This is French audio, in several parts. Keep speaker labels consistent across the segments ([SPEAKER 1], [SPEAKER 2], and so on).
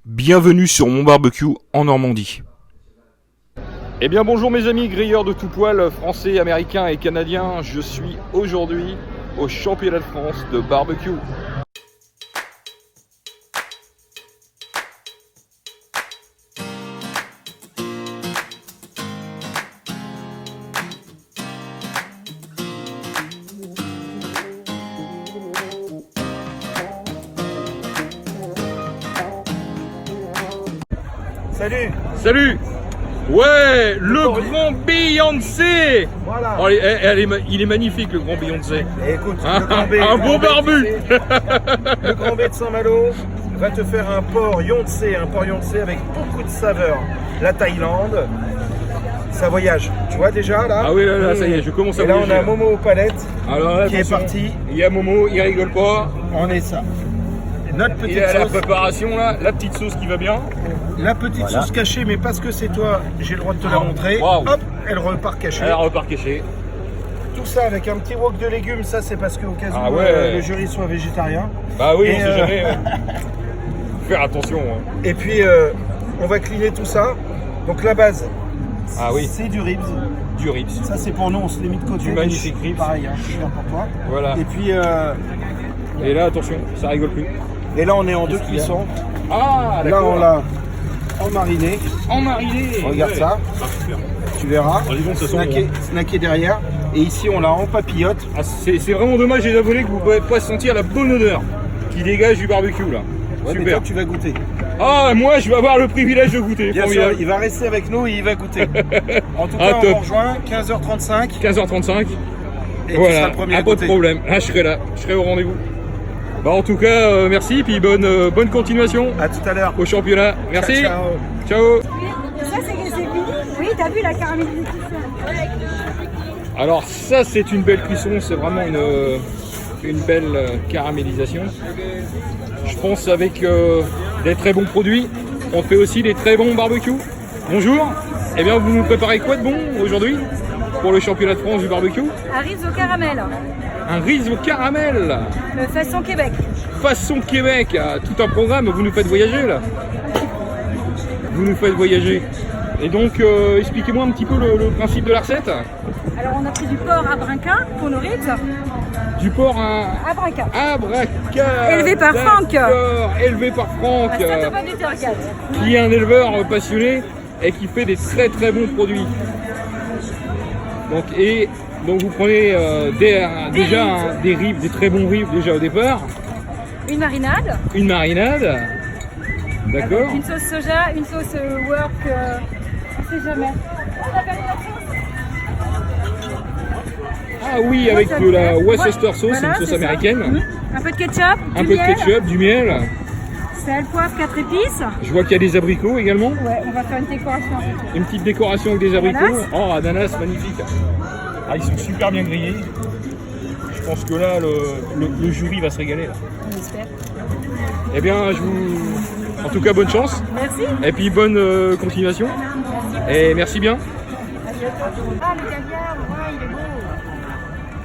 [SPEAKER 1] Bienvenue sur mon barbecue en Normandie. Eh bien bonjour mes amis grilleurs de tout poil, français, américains et canadiens. Je suis aujourd'hui au championnat de France de barbecue.
[SPEAKER 2] Salut.
[SPEAKER 1] Salut. Ouais, le grand Beyoncé.
[SPEAKER 2] Voilà.
[SPEAKER 1] Oh, il est magnifique le grand Beyoncé.
[SPEAKER 2] Et écoute, le grand B,
[SPEAKER 1] Un beau barbu.
[SPEAKER 2] Le grand B de Saint-Malo va te faire un porc Yonsé avec beaucoup de saveur. La Thaïlande, ça voyage. Tu vois déjà là.
[SPEAKER 1] Ah oui, là, ça y est, je commence à
[SPEAKER 2] Et là
[SPEAKER 1] voyager.
[SPEAKER 2] on a Momo aux palettes
[SPEAKER 1] Alors, là,
[SPEAKER 2] qui est
[SPEAKER 1] attention,
[SPEAKER 2] parti.
[SPEAKER 1] Il y a Momo, il rigole pas.
[SPEAKER 2] On est ça. Notre
[SPEAKER 1] Il
[SPEAKER 2] petite
[SPEAKER 1] est à la
[SPEAKER 2] sauce.
[SPEAKER 1] préparation là, la petite sauce qui va bien.
[SPEAKER 2] La petite sauce cachée, mais parce que c'est toi, j'ai le droit de te la montrer.
[SPEAKER 1] Waouh.
[SPEAKER 2] Hop, elle repart cachée.
[SPEAKER 1] Elle repart cachée.
[SPEAKER 2] Tout ça avec un petit wok de légumes, ça c'est parce qu'au cas où
[SPEAKER 1] Ah ouais.
[SPEAKER 2] le jury soit végétarien.
[SPEAKER 1] Bah oui,
[SPEAKER 2] Et
[SPEAKER 1] on sait jamais. Faut faire attention. Hein.
[SPEAKER 2] Et puis on va cleaner tout ça. Donc la base,
[SPEAKER 1] Ah oui,
[SPEAKER 2] c'est du ribs.
[SPEAKER 1] du ribs.
[SPEAKER 2] Ça c'est pour nous, on se les met de côté.
[SPEAKER 1] Du magnifique ribs.
[SPEAKER 2] Pareil, hein, je suis là pour toi.
[SPEAKER 1] Voilà.
[SPEAKER 2] Et puis
[SPEAKER 1] Et là, attention, ça rigole plus.
[SPEAKER 2] et là on est en deux
[SPEAKER 1] Qu'est-ce qu'il y a
[SPEAKER 2] cuissons.
[SPEAKER 1] Ah,
[SPEAKER 2] Là
[SPEAKER 1] d'accord.
[SPEAKER 2] on l'a en mariné.
[SPEAKER 1] En mariné.
[SPEAKER 2] Regarde
[SPEAKER 1] ouais.
[SPEAKER 2] ça.
[SPEAKER 1] Ah, super.
[SPEAKER 2] Tu verras.
[SPEAKER 1] Ah, dis donc, ça sent
[SPEAKER 2] Snacké derrière. Et ici on l'a en papillote.
[SPEAKER 1] Ah, c'est vraiment dommage, les abonnés, que vous ne pouvez pas sentir la bonne odeur qui dégage du barbecue là.
[SPEAKER 2] Ouais, mais
[SPEAKER 1] Super.
[SPEAKER 2] toi tu vas goûter.
[SPEAKER 1] Ah, moi, je vais avoir le privilège de goûter.
[SPEAKER 2] Bien sûr,
[SPEAKER 1] Formidable.
[SPEAKER 2] il va rester avec nous et il va goûter. En tout
[SPEAKER 1] Ah,
[SPEAKER 2] cas, on
[SPEAKER 1] top.
[SPEAKER 2] vous rejoint 15h35
[SPEAKER 1] 15h35.
[SPEAKER 2] et tu seras
[SPEAKER 1] Voilà,
[SPEAKER 2] le premier à
[SPEAKER 1] pas de
[SPEAKER 2] goûter.
[SPEAKER 1] problème. Ah, je serai là, je serai au rendez-vous. Bah, en tout cas, merci, puis bonne continuation
[SPEAKER 2] À tout à l'heure.
[SPEAKER 1] au championnat. Merci.
[SPEAKER 2] Ciao.
[SPEAKER 1] Ciao.
[SPEAKER 3] Ça, c'est fini. Oui, t'as vu la caramélisation.
[SPEAKER 1] Alors ça, c'est une belle cuisson, c'est vraiment une belle caramélisation. Je pense avec des très bons produits, on fait aussi des très bons barbecues. Bonjour. Eh bien, vous nous préparez quoi de bon aujourd'hui pour le championnat de France du barbecue?
[SPEAKER 3] Un riz au caramel,
[SPEAKER 1] Un riz au caramel,
[SPEAKER 3] façon Québec.
[SPEAKER 1] façon Québec. Tout un programme, vous nous faites voyager là. Vous nous faites voyager. Et donc, expliquez-moi un petit peu le principe de la recette.
[SPEAKER 3] Alors, on a pris du porc à brinquin pour nos ribs.
[SPEAKER 1] Du porc à
[SPEAKER 3] Brinquin.
[SPEAKER 1] Abraca.
[SPEAKER 3] Élevé par Franck.
[SPEAKER 1] D'accord, élevé par Franck,
[SPEAKER 3] À Saint-Thomas du Tercal.
[SPEAKER 1] qui est un éleveur passionné et qui fait des très très bons produits. Donc vous prenez des ribs, des très bons ribs déjà au départ,
[SPEAKER 3] Une marinade.
[SPEAKER 1] une marinade, d'accord.
[SPEAKER 3] Avec une sauce soja, une sauce work. On sait jamais. On appelle la sauce.
[SPEAKER 1] Ah oui, avec
[SPEAKER 3] Ça
[SPEAKER 1] de la
[SPEAKER 3] fait-
[SPEAKER 1] Worcester sauce,
[SPEAKER 3] Voilà,
[SPEAKER 1] c'est une sauce
[SPEAKER 3] c'est ça.
[SPEAKER 1] américaine,
[SPEAKER 3] Un peu de ketchup,
[SPEAKER 1] un
[SPEAKER 3] du
[SPEAKER 1] peu de
[SPEAKER 3] miel,
[SPEAKER 1] ketchup, du miel.
[SPEAKER 3] sel, poivre, 4 épices.
[SPEAKER 1] Je vois qu'il y a des abricots également,
[SPEAKER 3] Ouais, on va faire une décoration.
[SPEAKER 1] une petite décoration avec des abricots.
[SPEAKER 3] Ananas.
[SPEAKER 1] Oh, ananas, magnifique. Ah, ils sont super bien grillés. Je pense que là, le jury va se régaler. Là.
[SPEAKER 3] On espère.
[SPEAKER 1] Eh bien, en tout cas, bonne chance.
[SPEAKER 3] Merci.
[SPEAKER 1] Et puis, bonne continuation. Et merci bien.
[SPEAKER 3] Ah, le caviar, ouais, il est beau.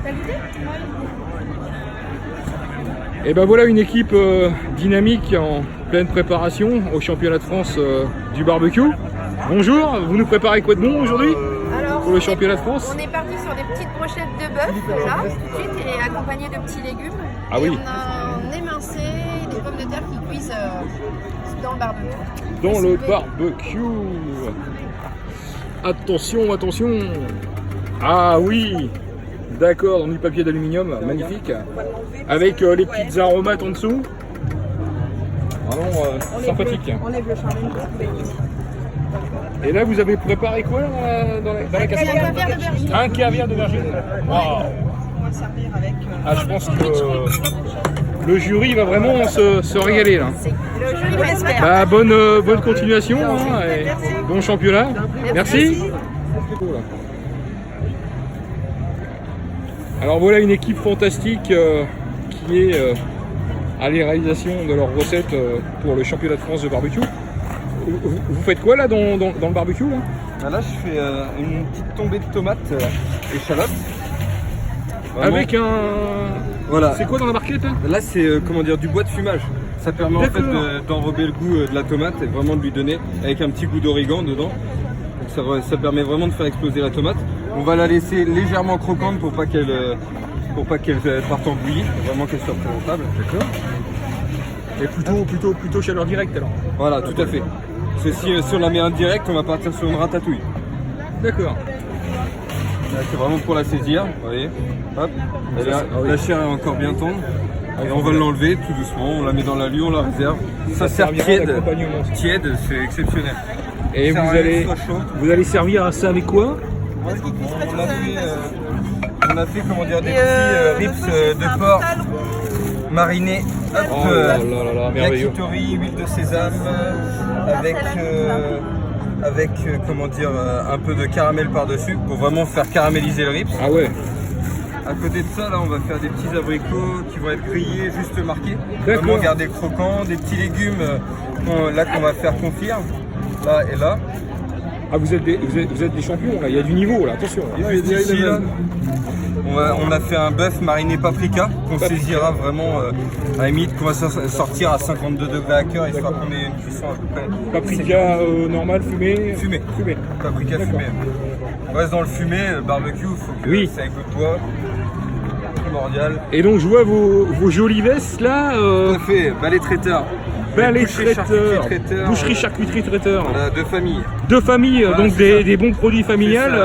[SPEAKER 3] T'as goûté?
[SPEAKER 1] Et ben voilà une équipe dynamique en pleine préparation au championnat de France du barbecue. Bonjour, vous nous préparez quoi de bon aujourd'hui
[SPEAKER 4] Alors,
[SPEAKER 1] pour le championnat de France?
[SPEAKER 4] on est parti sur des petites brochettes de bœuf, là, tout de suite, et accompagnées de petits légumes.
[SPEAKER 1] Ah
[SPEAKER 4] Et
[SPEAKER 1] oui.
[SPEAKER 4] on a un émincé, des pommes de terre qui cuisent dans le barbecue.
[SPEAKER 1] Dans le barbecue. Attention, attention. Ah oui, d'accord, dans du papier d'aluminium, magnifique. Avec les petites aromates en dessous. Vraiment sympathique.
[SPEAKER 3] Enlève le charbon.
[SPEAKER 1] Et là, vous avez préparé quoi dans la casserole?
[SPEAKER 4] Un caviar de berger.
[SPEAKER 1] Un caviar de berger. Waouh.
[SPEAKER 4] On va servir avec.
[SPEAKER 1] Ah, je pense que le jury va vraiment se régaler là.
[SPEAKER 4] Le jury l'espère.
[SPEAKER 1] Bah, bonne continuation, hein, et bon championnat. Merci. Alors voilà une équipe fantastique qui est à la réalisation de leurs recettes pour le championnat de France de barbecue. Vous faites quoi là dans le barbecue là?
[SPEAKER 5] Ah, là, je fais une petite tombée de tomates échalotes. Vraiment.
[SPEAKER 1] Avec un...
[SPEAKER 5] Voilà.
[SPEAKER 1] C'est quoi dans la barquette là?
[SPEAKER 5] Là, c'est comment dire, du bois de fumage. Ça permet en fait d'enrober le goût de la tomate et vraiment de lui donner avec un petit goût d'origan dedans. Donc ça permet vraiment de faire exploser la tomate. On va la laisser légèrement croquante pour pas qu'elle parte en bouillie, vraiment qu'elle soit présentable.
[SPEAKER 1] D'accord. Et plutôt chaleur directe alors.
[SPEAKER 5] Voilà, tout à fait. Parce que si on la met en direct, on va partir sur une ratatouille.
[SPEAKER 1] D'accord.
[SPEAKER 5] Là, c'est vraiment pour la saisir, vous voyez. Hop. La chair est encore bien tendre. Et on va l'enlever tout doucement, on la met dans la lue, on la réserve. Ça sert tiède, c'est exceptionnel.
[SPEAKER 1] Et vous allez servir ça avec quoi?
[SPEAKER 5] On a fait comment dire, des petits ribs de porc marinés.
[SPEAKER 1] Oh là là là, merveilleux.
[SPEAKER 5] Yakitori, huile de sésame, avec comment dire, un peu de caramel par-dessus pour vraiment faire caraméliser le ribs.
[SPEAKER 1] Ah ouais.
[SPEAKER 5] À côté de ça, là, on va faire des petits abricots qui vont être grillés, juste marqués.
[SPEAKER 1] D'accord.
[SPEAKER 5] Vraiment garder croquant, des petits légumes là qu'on va faire confire, là et là.
[SPEAKER 1] Ah vous êtes des champions là, il y a du niveau là, attention.
[SPEAKER 5] Ici, là, on a fait un bœuf mariné paprika qu'on saisira vraiment à la limite qu'on va sortir à 52 degrés à cœur histoire qu'on ait une cuisson à peu près.
[SPEAKER 1] Paprika normal, fumé.
[SPEAKER 5] Fumé. Paprika fumé. On reste dans le fumé, le barbecue, il faut que ça ait le poids. Primordial.
[SPEAKER 1] Et donc je vois vos jolies vestes là.
[SPEAKER 5] Tout à fait, balai traiteur.
[SPEAKER 1] Balai traiteur. Boucherie, charcuterie traiteur.
[SPEAKER 5] On a deux familles.
[SPEAKER 1] Deux familles, voilà, donc des bons produits familiales.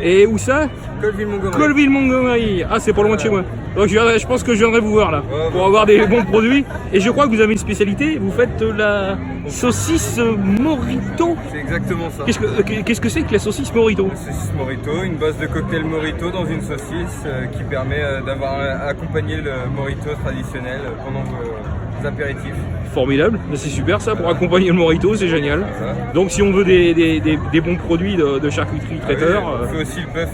[SPEAKER 1] Et où ça?
[SPEAKER 5] Colville-Montgomery.
[SPEAKER 1] Colville-Montgomery. Ah, c'est pas loin de chez moi. Donc je pense que je viendrai vous voir là pour avoir des bons produits. Et je crois que vous avez une spécialité, vous faites la saucisse morito.
[SPEAKER 5] C'est exactement ça.
[SPEAKER 1] Qu'est-ce que c'est que la saucisse morito?
[SPEAKER 5] Une saucisse morito, une base de cocktail morito dans une saucisse qui permet d'avoir accompagné le morito traditionnel pendant vos apéritifs.
[SPEAKER 1] Formidable, c'est super ça pour accompagner le morito, c'est génial. Donc si on veut des bons produits de charcuterie traiteur.
[SPEAKER 5] On fait aussi le bœuf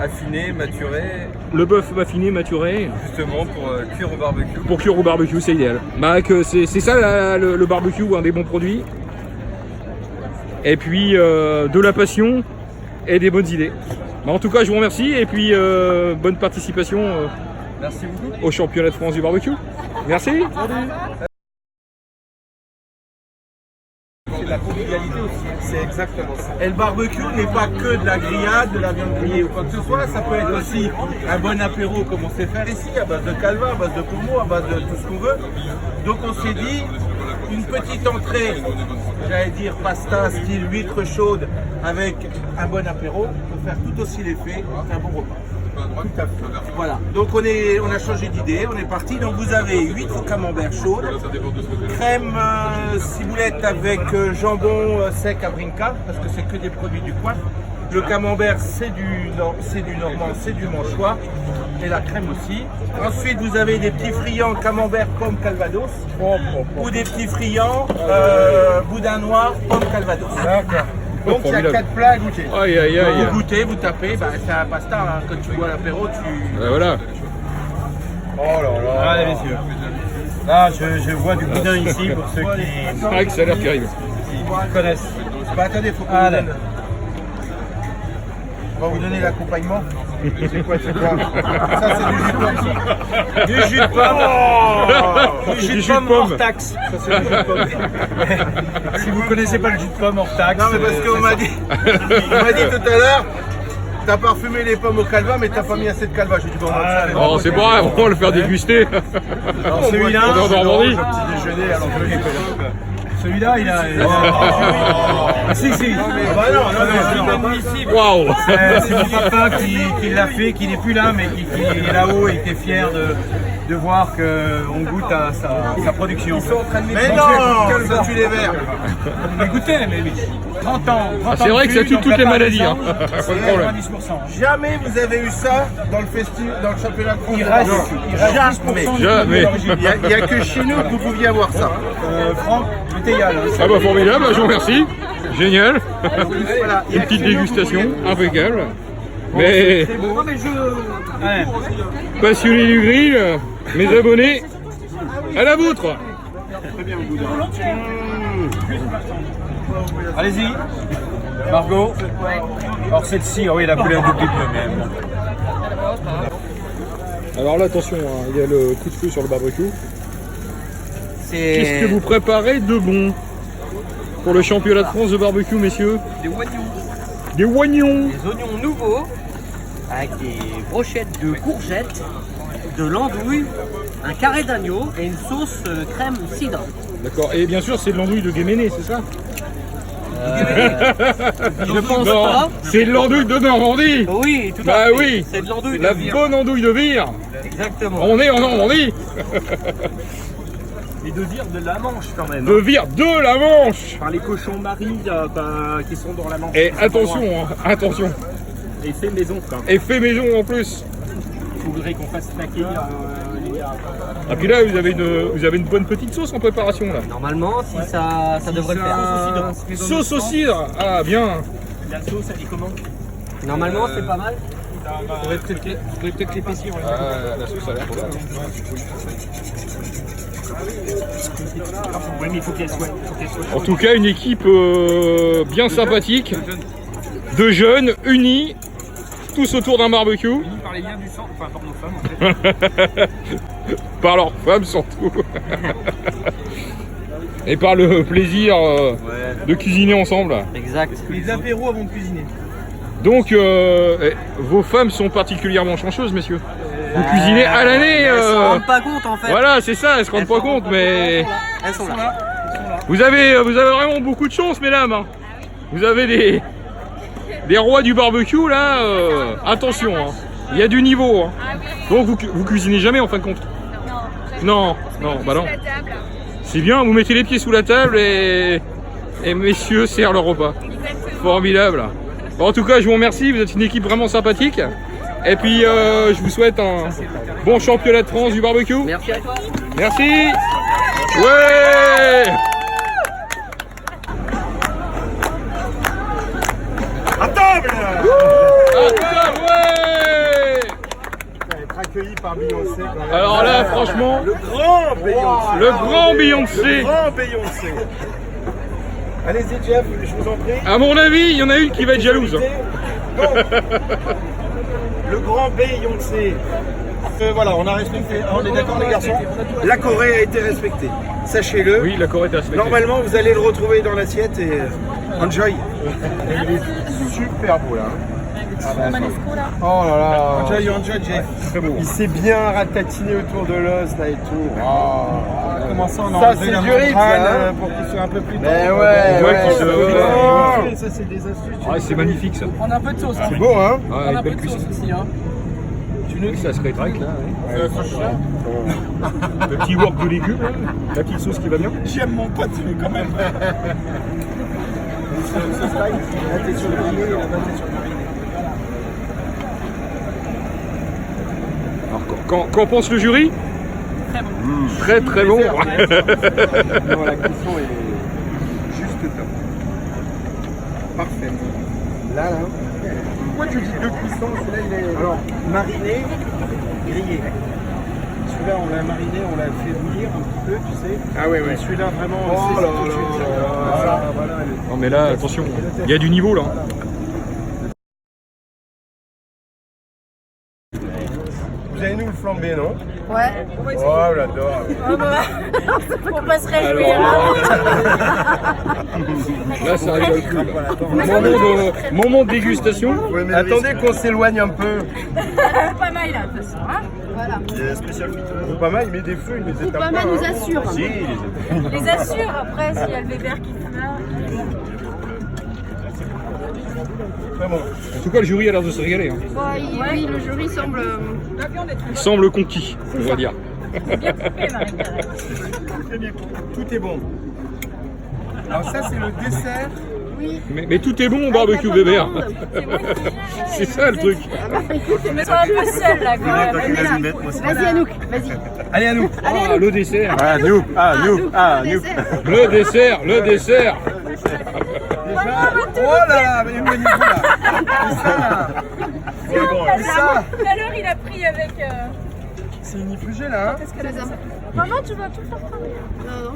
[SPEAKER 5] affiné, maturé.
[SPEAKER 1] Le bœuf affiné, maturé.
[SPEAKER 5] Justement pour cuire au barbecue.
[SPEAKER 1] Pour cuire au barbecue, c'est idéal. Bah, c'est ça le barbecue, un des bons produits. Et puis de la passion et des bonnes idées. Bah, en tout cas, je vous remercie et puis bonne participation
[SPEAKER 5] Merci beaucoup.
[SPEAKER 1] au championnat de France du barbecue. Merci.
[SPEAKER 2] C'est de la convivialité aussi, c'est exactement ça. Et le barbecue n'est pas que de la grillade, de la viande grillée ou quoi que ce soit, ça peut être aussi un bon apéro comme on sait faire ici, à base de calva, à base de pommeau, à base de tout ce qu'on veut. Donc on s'est dit, une petite entrée, j'allais dire pasta, style huître chaude, avec un bon apéro, peut faire tout aussi l'effet qu'un bon repas. Tout à fait. Voilà, donc on a changé d'idée, on est parti. Donc vous avez huître camembert chaude, crème ciboulette avec jambon sec à brinca, parce que c'est que des produits du coin. Le camembert c'est du normand, c'est du manchois, et la crème aussi. Ensuite vous avez des petits friands camembert pomme calvados, ou des petits friands boudin noir pomme calvados. D'accord. Donc il y a 4 plats à goûter.
[SPEAKER 1] Aïe, aïe, aïe.
[SPEAKER 2] Vous goûtez, vous tapez, bah, c'est un pasta, hein. Quand tu bois l'apéro,
[SPEAKER 1] Voilà.
[SPEAKER 2] Oh là là.
[SPEAKER 6] Allez messieurs. Là je vois du boudin ici pour ceux qui
[SPEAKER 1] C'est vrai que ça a l'air terrible.
[SPEAKER 6] connaissent.
[SPEAKER 2] Bah attendez, faut qu'on vous donne. On va vous donner l'accompagnement. C'est quoi, Ça c'est du jus de pomme.
[SPEAKER 6] Du jus de pomme. Du jus de pomme hors taxe.
[SPEAKER 2] Ça c'est du jus de pomme.
[SPEAKER 6] Si vous connaissez pas le jus de pomme hors taxe.
[SPEAKER 2] Non mais parce qu'on m'a dit tout à l'heure, t'as parfumé les pommes au calva mais t'as pas mis assez de calva. J'ai dit bon,
[SPEAKER 1] Oh, c'est pas grave, on va le faire déguster.
[SPEAKER 6] Alors celui-là,
[SPEAKER 1] On est en Normandie.
[SPEAKER 2] petit déjeuner alors que
[SPEAKER 6] celui-là il a. Ah si.
[SPEAKER 2] bah non.
[SPEAKER 1] Waouh.
[SPEAKER 6] C'est mon papa qui l'a fait, qui n'est plus là, mais qui est là-haut et qui est fier de voir qu'on goûte à sa production.
[SPEAKER 2] Mais non, ça tue les verres.
[SPEAKER 6] Écoutez, mais 30 ans.
[SPEAKER 1] C'est vrai que ça tue toutes les maladies. Hein. Pas de problème.
[SPEAKER 6] 90%.
[SPEAKER 2] Jamais vous avez eu ça dans le championnat de France.
[SPEAKER 6] Il reste 10%
[SPEAKER 1] Jamais.
[SPEAKER 2] Il n'y a que chez nous que vous pouviez avoir ça.
[SPEAKER 6] Franck, le théial.
[SPEAKER 1] Ah bah formidable, je vous remercie. Génial.
[SPEAKER 2] Voilà.
[SPEAKER 1] Une petite dégustation, impeccable. Mais
[SPEAKER 6] Ouais.
[SPEAKER 1] passionné du grill, mes abonnés, à la vôtre.
[SPEAKER 6] Allez-y, Margot. Alors celle-ci, oui, elle a coulé un tout petit peu, mais bon.
[SPEAKER 1] Alors là, attention, hein, il y a le coup de feu sur le barbecue. Qu'est-ce que vous préparez de bon pour le championnat de France de barbecue, messieurs?
[SPEAKER 7] Des oignons.
[SPEAKER 1] Des oignons.
[SPEAKER 7] Des oignons nouveaux avec des brochettes de courgettes, de l'andouille, un carré d'agneau et une sauce crème cidre.
[SPEAKER 1] D'accord. Et bien sûr, c'est de l'andouille de Guéméné, c'est ça?
[SPEAKER 7] Je pense
[SPEAKER 1] Non,
[SPEAKER 7] pas.
[SPEAKER 1] c'est de l'andouille de Normandie.
[SPEAKER 7] Oui, tout à
[SPEAKER 1] Bah
[SPEAKER 7] fait.
[SPEAKER 1] oui.
[SPEAKER 7] C'est de l'andouille de
[SPEAKER 1] La
[SPEAKER 7] Vire.
[SPEAKER 1] bonne andouille de Vire.
[SPEAKER 7] Exactement.
[SPEAKER 1] On est en Normandie.
[SPEAKER 6] Et de dire de la Manche quand même.
[SPEAKER 1] De Vire de la Manche.
[SPEAKER 6] Par les cochons maris qui sont dans la Manche.
[SPEAKER 1] Et attention, hein, attention.
[SPEAKER 6] Et fait maison.
[SPEAKER 1] Et fait maison en plus.
[SPEAKER 6] Il faudrait qu'on fasse snacker les gars.
[SPEAKER 1] Et puis là, vous avez une bonne petite sauce en préparation là.
[SPEAKER 7] Normalement, si ça devrait le faire.
[SPEAKER 1] Sauce au cidre. Ah bien.
[SPEAKER 6] La sauce, elle est comment?
[SPEAKER 7] Normalement, c'est pas mal.
[SPEAKER 6] Faudrait peut-être l'épaissir.
[SPEAKER 1] Ah, la sauce a l'air bonne.
[SPEAKER 6] Oui, mais il faut qu'elle soit.
[SPEAKER 1] En tout cas, une équipe bien sympathique, de jeunes, unis, tous autour d'un barbecue.
[SPEAKER 6] Par les liens du sang, enfin par nos femmes en fait.
[SPEAKER 1] Par leurs femmes surtout. Et par le plaisir de cuisiner ensemble.
[SPEAKER 7] Exact.
[SPEAKER 2] Les apéros avant de cuisiner.
[SPEAKER 1] Donc, vos femmes sont particulièrement chanceuses, messieurs. Vous cuisinez à l'année.
[SPEAKER 7] Elles se rendent pas compte en fait.
[SPEAKER 1] Voilà, c'est ça, elles se rendent pas compte, mais
[SPEAKER 7] Elles sont là.
[SPEAKER 1] vous avez vraiment beaucoup de chance, mesdames. Hein. Vous avez des rois du barbecue là. Attention, hein. Il y a du niveau. Hein. Donc vous cuisinez jamais en fin de compte. Non, bah non. C'est bien, vous mettez les pieds sous la table et messieurs servent le repas. Formidable. Bon, en tout cas, je vous remercie, vous êtes une équipe vraiment sympathique. Et puis, je vous souhaite un bon championnat de France du barbecue.
[SPEAKER 7] Merci à toi.
[SPEAKER 1] Merci. Ouais.
[SPEAKER 2] À table.
[SPEAKER 1] À table, ouais.
[SPEAKER 2] Être accueilli par Beyoncé. quand même.
[SPEAKER 1] Alors là, franchement,
[SPEAKER 2] Le grand Beyoncé.
[SPEAKER 1] le grand Beyoncé.
[SPEAKER 2] Le grand Beyoncé. Allez-y Jeff, je vous en prie.
[SPEAKER 1] À mon avis, il y en a une qui va être jalouse.
[SPEAKER 2] Donc, le grand Beyoncé. Voilà, on a respecté. On est d'accord les garçons. La Corée a été respectée. Sachez-le.
[SPEAKER 1] Oui, la Corée est respectée.
[SPEAKER 2] Normalement, vous allez le retrouver dans l'assiette et enjoy. Il est super beau là. Oh là là. Enjoy, Jeff.
[SPEAKER 1] Très beau.
[SPEAKER 2] Il s'est bien ratatiné autour de l'os là et tout.
[SPEAKER 6] Comment ça, on
[SPEAKER 2] Ça c'est du rib là, pour qu'il soit un peu plus
[SPEAKER 1] ouais,
[SPEAKER 2] ça c'est des astuces.
[SPEAKER 1] Ah, c'est magnifique ça.
[SPEAKER 6] On a un peu de sauce.
[SPEAKER 2] C'est beau hein.
[SPEAKER 1] Ah, une belle
[SPEAKER 6] de
[SPEAKER 1] cuisson.
[SPEAKER 6] sauce aussi. Hein.
[SPEAKER 1] Oui, ça se rétracte là. Le petit wok de légumes, là. La petite sauce qui va bien.
[SPEAKER 2] J'aime mon pote mais quand même. Ce style, là t'es sur le grillé, là-bas t'es sur le grillé.
[SPEAKER 1] Alors, qu'en pense le jury? Très très bon.
[SPEAKER 2] Non, la cuisson est juste top. Parfait. Là. Pourquoi je dis deux cuissons? Celui-là, il est alors mariné, grillé. Celui-là, on l'a mariné, on l'a fait bouillir un petit peu, tu sais. Ah ouais. Et celui-là, vraiment,
[SPEAKER 1] Oh là
[SPEAKER 2] tout de suite. Voilà.
[SPEAKER 1] Non mais là, attention, il y a du niveau là.
[SPEAKER 2] Vous avez nous le flambé, non?
[SPEAKER 4] Ouais.
[SPEAKER 2] Oh, j'adore.
[SPEAKER 4] On pas se réjouir.
[SPEAKER 1] Là, ça rigole plus. Là. Moment de dégustation.
[SPEAKER 2] Ouais, mais attendez qu'on s'éloigne un peu.
[SPEAKER 3] Pas mal là, de toute façon. Hein,
[SPEAKER 4] Voilà.
[SPEAKER 2] Pas mal, il met des feux, il met des tapins.
[SPEAKER 4] Pas mal nous assure.
[SPEAKER 3] je les assure après s'il y a le bébert qui fait
[SPEAKER 2] Très bon.
[SPEAKER 1] En tout cas, le jury a l'air de se régaler. Hein.
[SPEAKER 4] Oui, le jury semble.
[SPEAKER 1] Il semble conquis, on va dire.
[SPEAKER 2] Tout est bon. Alors ça, c'est le dessert.
[SPEAKER 1] Mais tout est bon au barbecue bébé. Hein. C'est ça le truc.
[SPEAKER 3] Je me sens un peu seule là quand même.
[SPEAKER 4] Vas-y Anouk, vas-y.
[SPEAKER 2] Allez, à nous.
[SPEAKER 1] Ah, le dessert.
[SPEAKER 2] Nous.
[SPEAKER 1] Le dessert.
[SPEAKER 2] Oh là là, mais éloignez-vous là. C'est ça là. C'est bon. C'est ça.
[SPEAKER 3] Tout à l'heure il a pris avec.
[SPEAKER 2] C'est inifugé là. Hein.
[SPEAKER 4] Qu'est-ce que c'est ça?
[SPEAKER 3] Maman, tu vas tout faire prendre.
[SPEAKER 4] Non.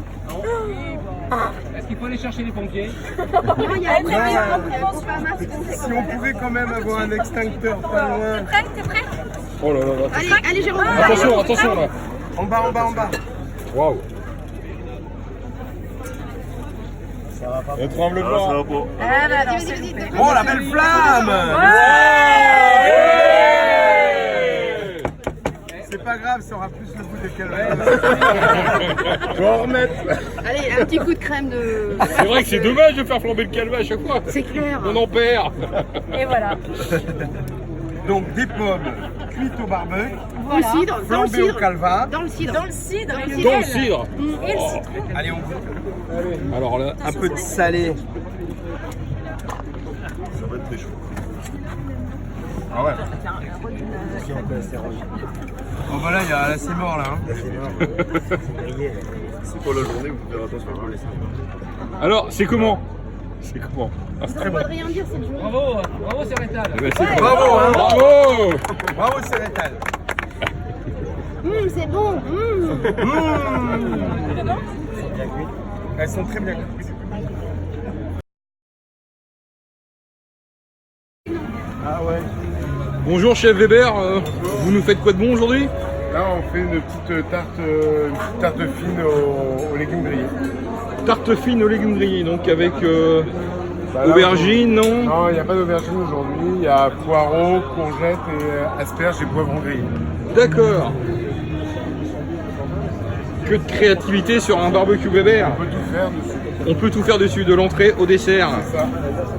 [SPEAKER 6] Est-ce qu'il faut aller chercher les pompiers?
[SPEAKER 4] Non, il y a
[SPEAKER 2] Si on pouvait quand même avoir un extincteur pas loin.
[SPEAKER 3] T'es prêt?
[SPEAKER 1] Oh là là.
[SPEAKER 4] Allez, Jérôme.
[SPEAKER 1] Attention là.
[SPEAKER 2] En bas.
[SPEAKER 1] Waouh.
[SPEAKER 2] Le tremblement.
[SPEAKER 4] Ah bah non, s'il vous plaît.
[SPEAKER 2] Oh, la belle flamme. C'est pas grave, ça aura plus le goût de calvaire. Faut en remettre.
[SPEAKER 4] Allez, un petit coup de crème de...
[SPEAKER 1] C'est vrai que c'est dommage de faire flamber le calva à chaque fois.
[SPEAKER 4] C'est clair.
[SPEAKER 1] On en perd.
[SPEAKER 3] Et voilà.
[SPEAKER 2] Donc des pommes cuites au barbecue,
[SPEAKER 4] Au cidre, dans le
[SPEAKER 2] flambées au
[SPEAKER 4] cidre.
[SPEAKER 2] Calva.
[SPEAKER 4] Dans le cidre.
[SPEAKER 3] Dans le cidre et
[SPEAKER 1] Dans le
[SPEAKER 3] miel.
[SPEAKER 1] cidre.
[SPEAKER 3] Et le citron.
[SPEAKER 2] Allez, on goûte.
[SPEAKER 1] Alors là,
[SPEAKER 2] Un peu de salé. Ah ouais. Oh bah là, c'est mort là. Hein.
[SPEAKER 8] C'est pour la journée, vous pouvez faire attention à vous laisser.
[SPEAKER 1] alors c'est comment? C'est comment?
[SPEAKER 3] Ça ne veut rien dire, c'est le jeu.
[SPEAKER 7] Bravo, bravo Cérétal.
[SPEAKER 1] Eh ben, c'est bon.
[SPEAKER 2] Bravo, hein.
[SPEAKER 1] Bravo.
[SPEAKER 2] Bravo Cérétal.
[SPEAKER 3] C'est bon.
[SPEAKER 2] Elles sont très bien cuites. Ah ouais.
[SPEAKER 1] Bonjour chef Weber, vous nous faites quoi de bon aujourd'hui?
[SPEAKER 2] Là, on fait une petite tarte fine aux légumes grillés.
[SPEAKER 1] Tarte fine aux légumes grillés, donc avec
[SPEAKER 2] Bah là,
[SPEAKER 1] aubergine, non?
[SPEAKER 2] Non, il n'y a pas d'aubergine aujourd'hui. Il y a poireaux, courgettes et asperges et poivrons grillés.
[SPEAKER 1] D'accord. Que de créativité sur un barbecue Weber.
[SPEAKER 2] On peut tout faire dessus.
[SPEAKER 1] On peut tout faire dessus, de l'entrée au dessert.
[SPEAKER 2] Ça.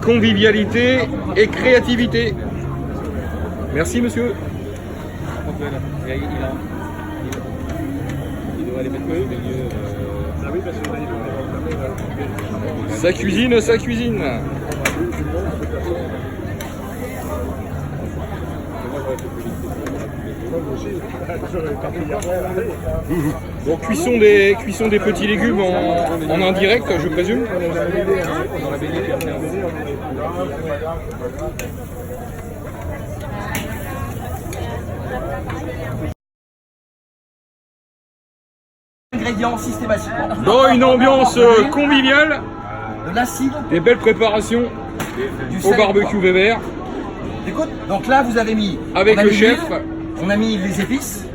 [SPEAKER 1] Convivialité et créativité. Merci monsieur. Sa cuisine, sa cuisine. Donc cuisson des petits légumes en indirect, je présume.
[SPEAKER 7] Ingrédients systématiquement.
[SPEAKER 1] Dans une ambiance conviviale,
[SPEAKER 7] De l'acide,
[SPEAKER 1] des belles préparations
[SPEAKER 7] du
[SPEAKER 1] au
[SPEAKER 7] sel.
[SPEAKER 1] barbecue Weber
[SPEAKER 7] Écoute, donc là vous avez mis.
[SPEAKER 1] avec
[SPEAKER 7] on a
[SPEAKER 1] le
[SPEAKER 7] mis
[SPEAKER 1] chef,
[SPEAKER 7] l'huile, on a mis les épices.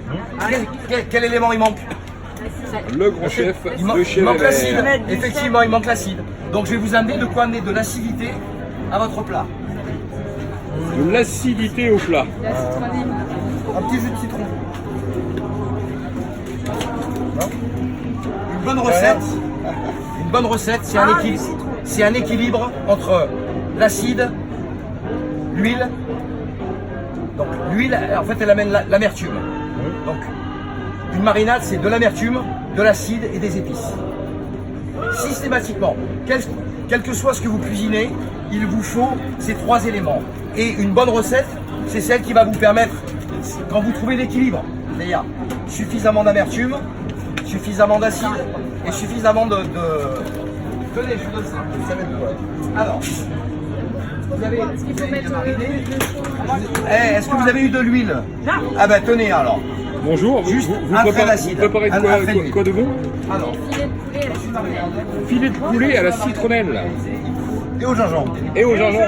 [SPEAKER 7] Quel élément il manque?
[SPEAKER 1] le grand chef de chez
[SPEAKER 7] il manque
[SPEAKER 1] Weber.
[SPEAKER 7] l'acide. Effectivement, il manque l'acide. Donc je vais vous amener de quoi amener de l'acidité à votre plat.
[SPEAKER 1] De l'acidité au plat.
[SPEAKER 3] La citronine.
[SPEAKER 7] Un petit jus de citron. Une bonne recette. Une bonne recette, c'est un équilibre entre l'acide, l'huile. Donc l'huile, en fait, elle amène l'amertume. Donc une marinade, c'est de l'amertume, de l'acide et des épices. Systématiquement, quel que soit ce que vous cuisinez, il vous faut ces trois éléments. Et une bonne recette, c'est celle qui va vous permettre, quand vous trouvez l'équilibre, c'est-à-dire suffisamment d'amertume, suffisamment d'acide et suffisamment de... Tenez, je vous donne ça. Ça va être quoi? Alors, vous avez...
[SPEAKER 3] Est-ce qu'il faut mettre
[SPEAKER 7] Est-ce que vous avez eu de l'huile? Ah ben tenez alors.
[SPEAKER 1] Bonjour,
[SPEAKER 7] Juste
[SPEAKER 1] vous
[SPEAKER 7] un trait
[SPEAKER 1] préparez,
[SPEAKER 7] d'acide.
[SPEAKER 1] vous préparez
[SPEAKER 7] Un trait d'huile.
[SPEAKER 1] quoi de bon?
[SPEAKER 7] Alors,
[SPEAKER 3] filet de poulet à la citronelle.
[SPEAKER 1] Filet de poulet à la citronnelle
[SPEAKER 7] et au gingembre.
[SPEAKER 1] et au gingembre.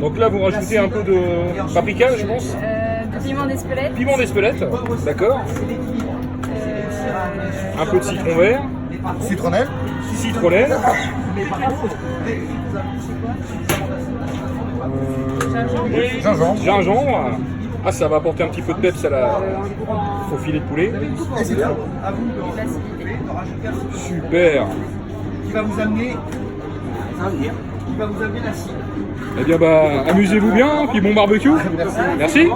[SPEAKER 1] Donc là vous rajoutez un peu de paprika, je pense.
[SPEAKER 3] De piment d'Espelette.
[SPEAKER 1] Piment d'Espelette, d'accord. Un peu de citron vert,
[SPEAKER 2] Citronnelle.
[SPEAKER 1] citronnelle,
[SPEAKER 2] Gingembre.
[SPEAKER 1] gingembre. Ah, ça va apporter un petit peu de peps au filet de poulet.
[SPEAKER 7] Et citron.
[SPEAKER 1] Super.
[SPEAKER 7] Qui va vous amener... Qui va vous amener l'acide.
[SPEAKER 1] Eh bien bah amusez-vous bien, puis bon barbecue. Merci.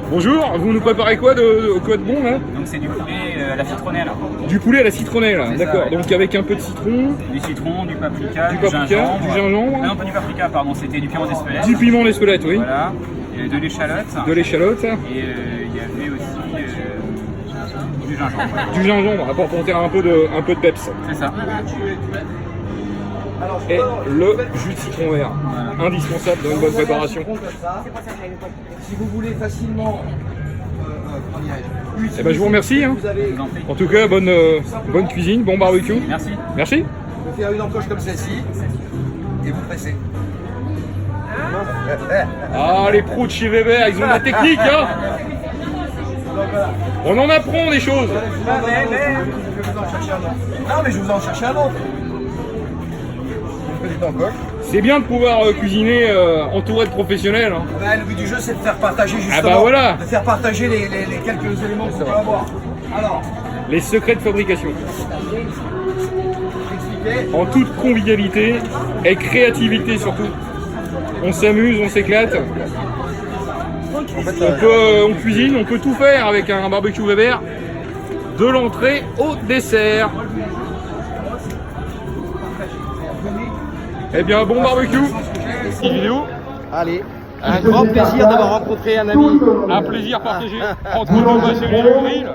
[SPEAKER 1] Bonjour, vous nous préparez quoi de bon là?
[SPEAKER 6] Donc c'est du poulet à la citronnelle.
[SPEAKER 1] Du poulet à la citronnelle, d'accord. Donc avec un peu de citron,
[SPEAKER 6] Du citron, du paprika,
[SPEAKER 1] du gingembre.
[SPEAKER 6] Ah non, pas du paprika, pardon, c'était du piment d'Espelette.
[SPEAKER 1] Du piment d'Espelette, oui.
[SPEAKER 6] Voilà, et de l'échalote.
[SPEAKER 1] De l'échalote,
[SPEAKER 6] Et il y avait aussi du gingembre.
[SPEAKER 1] du gingembre, pour apporter un peu de peps.
[SPEAKER 6] C'est ça.
[SPEAKER 1] Et le jus de citron vert, indispensable dans une bonne préparation.
[SPEAKER 7] Si vous voulez facilement...
[SPEAKER 1] Eh ben je vous remercie. Hein.
[SPEAKER 7] Vous avez...
[SPEAKER 1] En tout cas, bonne cuisine, bon barbecue.
[SPEAKER 6] Merci.
[SPEAKER 1] Merci.
[SPEAKER 7] Vous faire une encoche comme celle-ci et vous pressez.
[SPEAKER 1] Ah, les pros de chez Weber, ils ont de la technique, hein. On en apprend des choses.
[SPEAKER 7] Je vais vous en chercher un autre. Non mais je vous en chercher un autre. dans le coq.
[SPEAKER 1] C'est bien de pouvoir cuisiner entouré de professionnels. Hein.
[SPEAKER 7] Bah, le but du jeu, c'est de faire partager justement,
[SPEAKER 1] Ah bah voilà.
[SPEAKER 7] de faire partager les quelques éléments qu'on peut avoir. Alors,
[SPEAKER 1] Les secrets de fabrication.
[SPEAKER 7] j'expliquais.
[SPEAKER 1] En toute convivialité et créativité surtout. On s'amuse, on s'éclate. On cuisine, on peut tout faire avec un barbecue Weber. De l'entrée au dessert. Eh bien, bon barbecue. Petite vidéo.
[SPEAKER 9] Allez, un grand plaisir d'avoir rencontré un ami.
[SPEAKER 1] Un plaisir partagé entre deux passionnés du grill.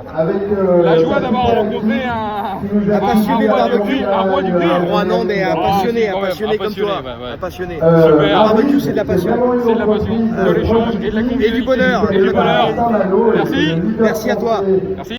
[SPEAKER 1] La joie d'avoir rencontré un
[SPEAKER 9] passionné de barbecue.
[SPEAKER 1] un roi du grill.
[SPEAKER 9] Un roi non, mais un
[SPEAKER 1] Ah,
[SPEAKER 9] passionné,
[SPEAKER 1] si, quand
[SPEAKER 9] un
[SPEAKER 1] même,
[SPEAKER 9] passionné
[SPEAKER 1] un
[SPEAKER 9] comme toi.
[SPEAKER 1] passionné, ouais.
[SPEAKER 9] Un passionné.
[SPEAKER 1] Super.
[SPEAKER 9] Le barbecue, c'est de la passion.
[SPEAKER 1] C'est de la passion, de l'échange et de la convivialité.
[SPEAKER 9] Et du bonheur.
[SPEAKER 1] Et du bonheur. Merci.
[SPEAKER 9] Merci à toi.
[SPEAKER 1] Merci.